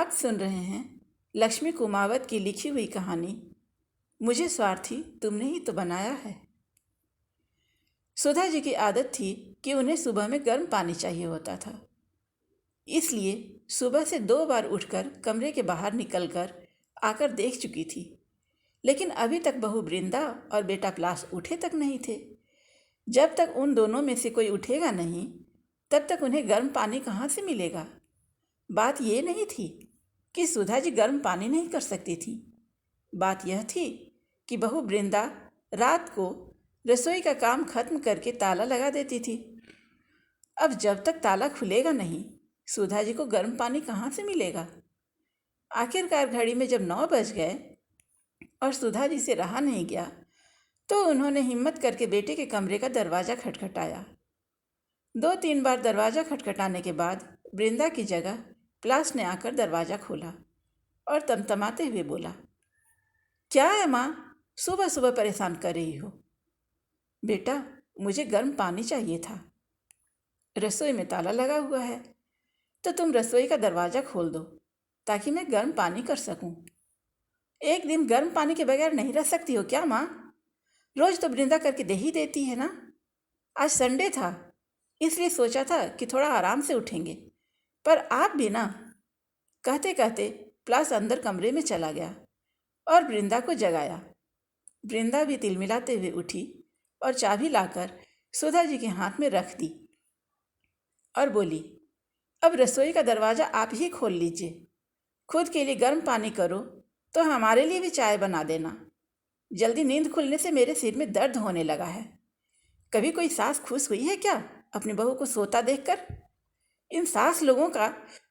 आप सुन रहे हैं लक्ष्मी कुमावत की लिखी हुई कहानी मुझे स्वार्थी तुमने ही तो बनाया है। सुधा जी की आदत थी कि उन्हें सुबह में गर्म पानी चाहिए होता था, इसलिए सुबह से 2 बार उठकर कमरे के बाहर निकलकर आकर देख चुकी थी, लेकिन अभी तक बहू वृंदा और बेटा प्लास उठे तक नहीं थे। जब तक उन दोनों में से कोई उठेगा नहीं, तब तक उन्हें गर्म पानी कहाँ से मिलेगा। बात ये नहीं थी कि सुधा जी गर्म पानी नहीं कर सकती थी। बात यह थी कि बहू वृंदा रात को रसोई का काम खत्म करके ताला लगा देती थी। अब जब तक ताला खुलेगा नहीं, सुधा जी को गर्म पानी कहाँ से मिलेगा। आखिरकार घड़ी में जब 9 बज गए और सुधा जी से रहा नहीं गया, तो उन्होंने हिम्मत करके बेटे के कमरे का दरवाज़ा खटखटाया। 2-3 बार दरवाज़ा खटखटाने के बाद वृंदा की जगह प्लास ने आकर दरवाज़ा खोला और तमतमाते हुए बोला, क्या है माँ, सुबह सुबह परेशान कर रही हो। बेटा, मुझे गर्म पानी चाहिए था। रसोई में ताला लगा हुआ है, तो तुम रसोई का दरवाज़ा खोल दो ताकि मैं गर्म पानी कर सकूं। एक दिन गर्म पानी के बगैर नहीं रह सकती हो क्या माँ? रोज़ तो वृंदा करके दे ही देती है ना। आज संडे था, इसलिए सोचा था कि थोड़ा आराम से उठेंगे, पर आप भी ना। कहते कहते प्लास अंदर कमरे में चला गया और वृंदा को जगाया। वृंदा भी तिलमिलाते हुए उठी और चाबी लाकर सुधा जी के हाथ में रख दी और बोली, अब रसोई का दरवाज़ा आप ही खोल लीजिए। खुद के लिए गर्म पानी करो तो हमारे लिए भी चाय बना देना। जल्दी नींद खुलने से मेरे सिर में दर्द होने लगा है। कभी कोई सास खुश हुई है क्या अपनी बहू को सोता देखकर? इन सास लोगों का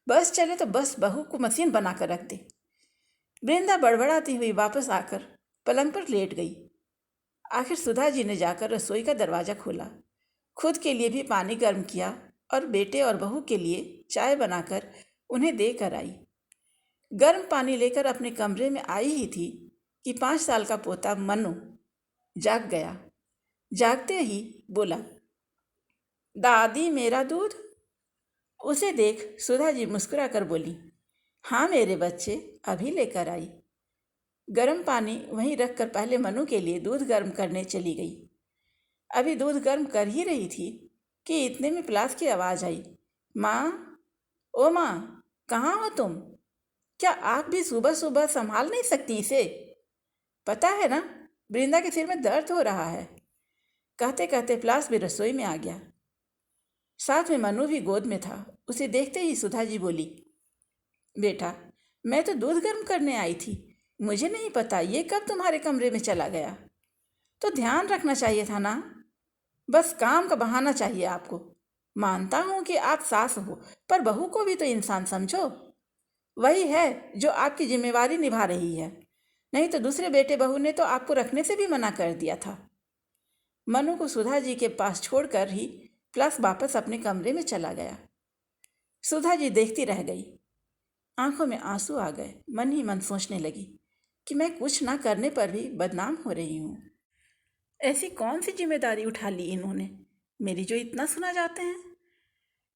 बस चले तो बस बहू को मशीन बनाकर रख दे। वृंदा बड़बड़ाती हुई वापस आकर पलंग पर लेट गई। आखिर सुधा जी ने जाकर रसोई का दरवाज़ा खोला, खुद के लिए भी पानी गर्म किया और बेटे और बहू के लिए चाय बनाकर उन्हें दे कर आई। गर्म पानी लेकर अपने कमरे में आई ही थी कि 5 साल का पोता मनु जाग गया। जागते ही बोला, दादी मेरा दूध। उसे देख सुधा जी मुस्कुरा कर बोली, हाँ मेरे बच्चे, अभी लेकर आई। गर्म पानी वहीं रखकर पहले मनु के लिए दूध गर्म करने चली गई। अभी दूध गर्म कर ही रही थी कि इतने में प्लास की आवाज़ आई, माँ, ओ माँ, कहाँ हो तुम? क्या आप भी सुबह सुबह संभाल नहीं सकती इसे? पता है ना, वृंदा के सिर में दर्द हो रहा है। कहते कहते प्लास भी रसोई में आ गया। साथ में मनु भी गोद में था। उसे देखते ही सुधा जी बोली, बेटा, मैं तो दूध गर्म करने आई थी, मुझे नहीं पता ये कब तुम्हारे कमरे में चला गया। तो ध्यान रखना चाहिए था ना। बस काम का बहाना चाहिए आपको। मानता हूँ कि आप सास हो, पर बहू को भी तो इंसान समझो। वही है जो आपकी जिम्मेवारी निभा रही है, नहीं तो दूसरे बेटे बहू ने तो आपको रखने से भी मना कर दिया था। मनु को सुधा जी के पास छोड़कर ही प्लस वापस अपने कमरे में चला गया। सुधा जी देखती रह गई। आंखों में आंसू आ गए। मन ही मन सोचने लगी कि मैं कुछ ना करने पर भी बदनाम हो रही हूँ। ऐसी कौन सी जिम्मेदारी उठा ली इन्होंने, मेरी जो इतना सुना जाते हैं।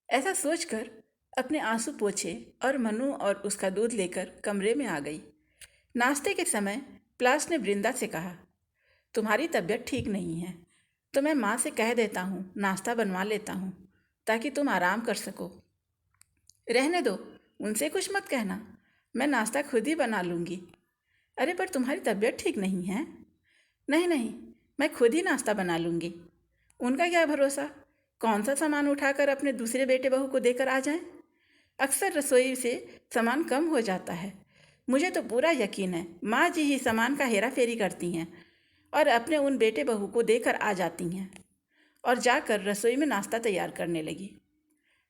ऐसा सोचकर अपने आंसू पोंछे और मनु और उसका दूध लेकर कमरे में आ गई। नाश्ते के समय प्लास ने वृंदा से कहा, तुम्हारी तबीयत ठीक नहीं है, तो मैं माँ से कह देता हूँ नाश्ता बनवा लेता हूँ ताकि तुम आराम कर सको। रहने दो, उनसे कुछ मत कहना, मैं नाश्ता खुद ही बना लूँगी। अरे पर तुम्हारी तबीयत ठीक नहीं है। नहीं नहीं, मैं खुद ही नाश्ता बना लूँगी। उनका क्या भरोसा, कौन सा सामान उठाकर अपने दूसरे बेटे बहू को देकर आ जाएं। अक्सर रसोई से सामान कम हो जाता है। मुझे तो पूरा यकीन है माँ जी ही सामान का हेरा फेरी करती हैं और अपने उन बेटे बहू को देकर आ जाती हैं। और जाकर रसोई में नाश्ता तैयार करने लगी।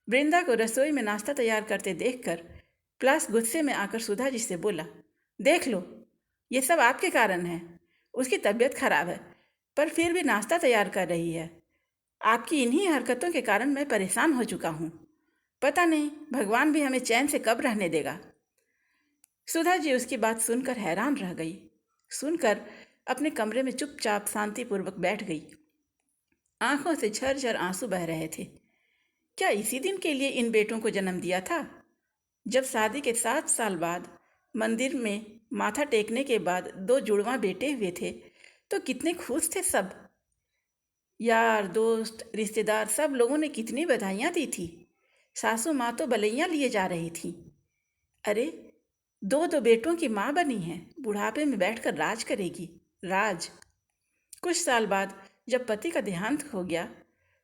वृंदा को रसोई में नाश्ता तैयार करते देखकर प्लास गुस्से में आकर सुधा जी से बोला, देख लो, ये सब आपके कारण है। उसकी तबीयत खराब है, पर फिर भी नाश्ता तैयार कर रही है। आपकी इन्हीं हरकतों के कारण मैं परेशान हो चुका हूँ। पता नहीं भगवान भी हमें चैन से कब रहने देगा। सुधा जी उसकी बात सुनकर हैरान रह गई। सुनकर अपने कमरे में चुपचाप शांतिपूर्वक बैठ गई। आंखों से झरझर आंसू बह रहे थे। क्या इसी दिन के लिए इन बेटों को जन्म दिया था? जब शादी के 7 साल बाद मंदिर में माथा टेकने के बाद 2 जुड़वा बेटे हुए थे तो कितने खुश थे सब। यार दोस्त रिश्तेदार सब लोगों ने कितनी बधाइयाँ दी थी। सासू माँ तो बलैया लिए जा रही थी। अरे 2 बेटों की माँ बनी है, बुढ़ापे में बैठकर राज करेगी। राज। कुछ साल बाद जब पति का देहांत हो गया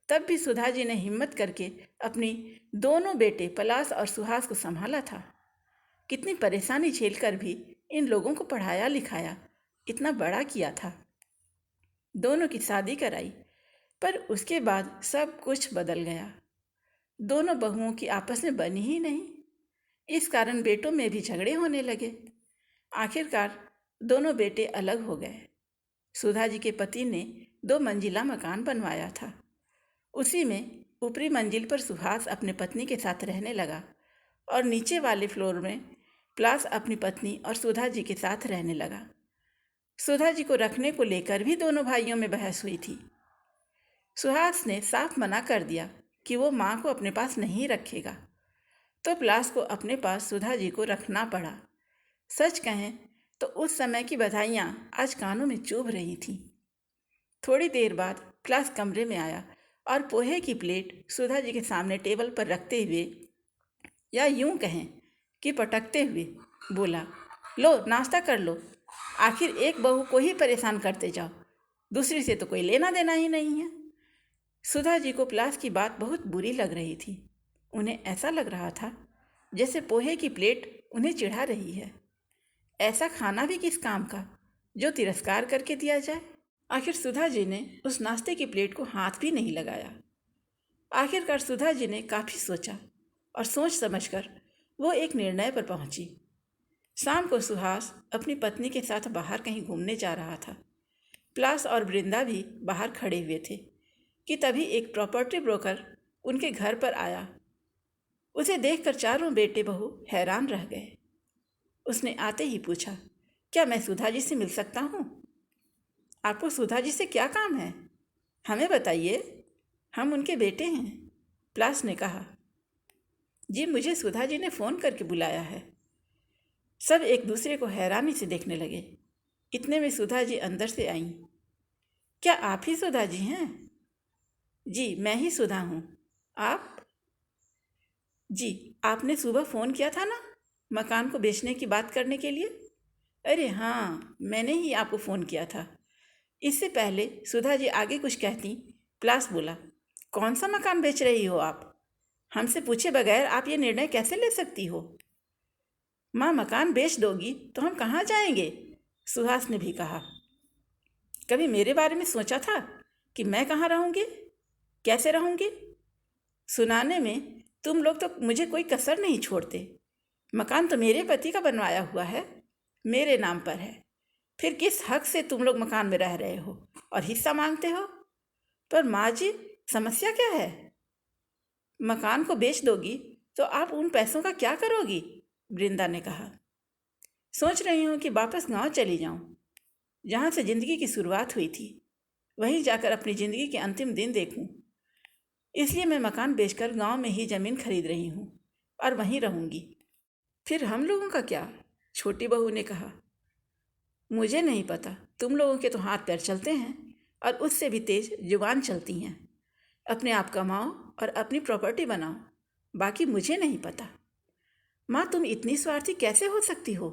तब भी सुधा जी ने हिम्मत करके अपनी दोनों बेटे पलाश और सुहास को संभाला था। कितनी परेशानी झेलकर भी इन लोगों को पढ़ाया लिखाया, इतना बड़ा किया था। दोनों की शादी कराई, पर उसके बाद सब कुछ बदल गया। दोनों बहुओं की आपस में बनी ही नहीं। इस कारण बेटों में भी झगड़े होने लगे। आखिरकार दोनों बेटे अलग हो गए। सुधा जी के पति ने 2 मंजिला मकान बनवाया था। उसी में ऊपरी मंजिल पर सुहास अपने पत्नी के साथ रहने लगा और नीचे वाले फ्लोर में पलाश अपनी पत्नी और सुधा जी के साथ रहने लगा। सुधा जी को रखने को लेकर भी दोनों भाइयों में बहस हुई थी। सुहास ने साफ मना कर दिया कि वो माँ को अपने पास नहीं रखेगा, तो पलाश को अपने पास सुधा जी को रखना पड़ा। सच कहें तो उस समय की बधाइयाँ आज कानों में चुभ रही थीं। थोड़ी देर बाद पलाश कमरे में आया और पोहे की प्लेट सुधा जी के सामने टेबल पर रखते हुए, या यूं कहें कि पटकते हुए बोला, लो नाश्ता कर लो। आखिर एक बहू को ही परेशान करते जाओ, दूसरी से तो कोई लेना देना ही नहीं है। सुधा जी को पलाश की बात बहुत बुरी लग रही थी। उन्हें ऐसा लग रहा था जैसे पोहे की प्लेट उन्हें चिढ़ा रही है। ऐसा खाना भी किस काम का जो तिरस्कार करके दिया जाए। आखिर सुधा जी ने उस नाश्ते की प्लेट को हाथ भी नहीं लगाया। आखिरकार सुधा जी ने काफ़ी सोचा और सोच समझकर वो एक निर्णय पर पहुंची। शाम को सुहास अपनी पत्नी के साथ बाहर कहीं घूमने जा रहा था। पलाश और वृंदा भी बाहर खड़े हुए थे कि तभी एक प्रॉपर्टी ब्रोकर उनके घर पर आया। उसे देखकर चारों बेटे बहू हैरान रह गए। उसने आते ही पूछा, क्या मैं सुधा जी से मिल सकता हूँ? आपको सुधा जी से क्या काम है? हमें बताइए, हम उनके बेटे हैं। पलाश ने कहा, जी मुझे सुधा जी ने फ़ोन करके बुलाया है। सब एक दूसरे को हैरानी से देखने लगे। इतने में सुधा जी अंदर से आईं। क्या आप ही सुधा जी हैं? जी मैं ही सुधा हूँ। आप? जी आपने सुबह फ़ोन किया था ना मकान को बेचने की बात करने के लिए? अरे हाँ, मैंने ही आपको फ़ोन किया था। इससे पहले सुधा जी आगे कुछ कहती, पलाश बोला, कौन सा मकान बेच रही हो आप? हमसे पूछे बगैर आप ये निर्णय कैसे ले सकती हो? माँ मकान बेच दोगी तो हम कहाँ जाएंगे? सुहास ने भी कहा। कभी मेरे बारे में सोचा था कि मैं कहाँ रहूँगी, कैसे रहूँगी? सुनाने में तुम लोग तो मुझे कोई कसर नहीं छोड़ते। मकान तो मेरे पति का बनवाया हुआ है, मेरे नाम पर है। फिर किस हक से तुम लोग मकान में रह रहे हो और हिस्सा मांगते हो? पर माँ जी, समस्या क्या है? मकान को बेच दोगी तो आप उन पैसों का क्या करोगी? वृंदा ने कहा। सोच रही हूँ कि वापस गांव चली जाऊं, जहाँ से जिंदगी की शुरुआत हुई थी। वहीं जाकर अपनी ज़िंदगी के अंतिम दिन देखूं। इसलिए मैं मकान बेचकर गांव में ही ज़मीन खरीद रही हूँ और वहीं रहूँगी। फिर हम लोगों का क्या? छोटी बहू ने कहा। मुझे नहीं पता, तुम लोगों के तो हाथ पैर चलते हैं और उससे भी तेज जुबान चलती हैं। अपने आप कमाओ और अपनी प्रॉपर्टी बनाओ, बाकी मुझे नहीं पता। माँ तुम इतनी स्वार्थी कैसे हो सकती हो?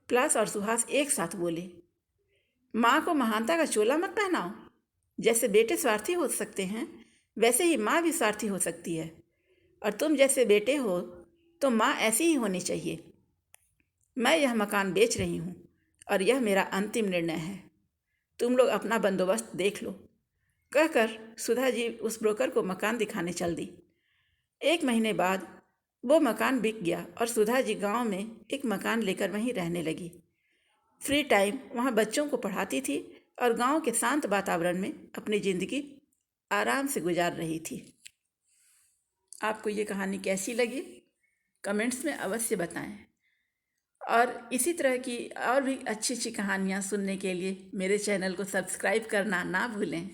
पलाश और सुहास एक साथ बोले। माँ को महानता का चोला मत पहनाओ। जैसे बेटे स्वार्थी हो सकते हैं वैसे ही माँ भी स्वार्थी हो सकती है, और तुम जैसे बेटे हो तो माँ ऐसी ही होनी चाहिए। मैं यह मकान बेच रही हूँ और यह मेरा अंतिम निर्णय है। तुम लोग अपना बंदोबस्त देख लो। कहकर सुधा जी उस ब्रोकर को मकान दिखाने चल दी। 1 महीने बाद वो मकान बिक गया और सुधा जी गांव में एक मकान लेकर वहीं रहने लगी। फ्री टाइम वहाँ बच्चों को पढ़ाती थी और गांव के शांत वातावरण में अपनी ज़िंदगी आराम से गुजार रही थी। आपको ये कहानी कैसी लगी? कमेंट्स में अवश्य बताएं। और इसी तरह की और भी अच्छी अच्छी कहानियाँ सुनने के लिए मेरे चैनल को सब्सक्राइब करना ना भूलें।